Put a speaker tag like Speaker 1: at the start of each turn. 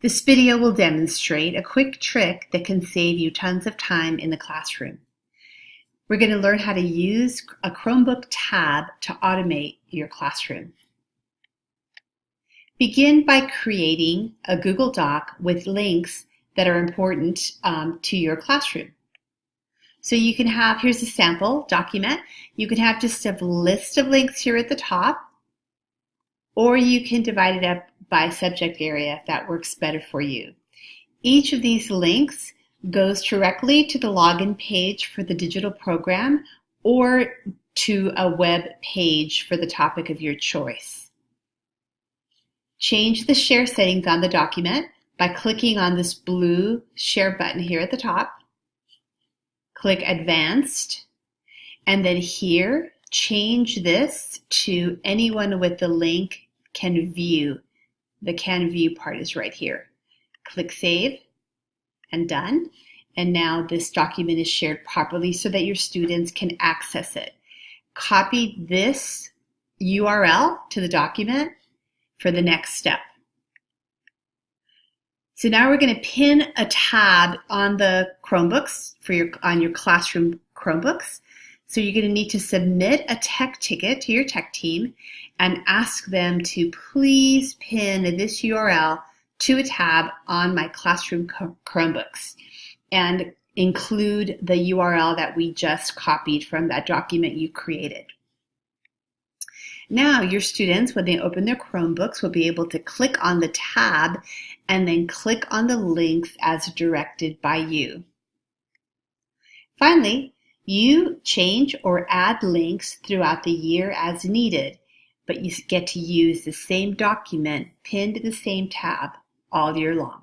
Speaker 1: This video will demonstrate a quick trick that can save you tons of time in the classroom. We're going to learn how to use a Chromebook tab to automate your classroom. Begin by creating a Google Doc with links that are important to your classroom. So you can have, here's a sample document. You can have just a list of links here at the top, or you can divide it up by subject area if that works better for you. Each of these links goes directly to the login page for the digital program or to a web page for the topic of your choice. Change the share settings on the document by clicking on this blue share button here at the top. Click Advanced, and then here, change this to anyone with the link can view. The can view part is right here. Click Save and Done. And now this document is shared properly so that your students can access it. Copy this URL to the document for the next step. So now we're going to pin a tab on the Chromebooks on your classroom Chromebooks. So you're going to need to submit a tech ticket to your tech team and ask them to please pin this URL to a tab on my classroom Chromebooks and include the URL that we just copied from that document you created. Now your students, when they open their Chromebooks, will be able to click on the tab and then click on the links as directed by you. Finally, you change or add links throughout the year as needed, but you get to use the same document pinned to the same tab all year long.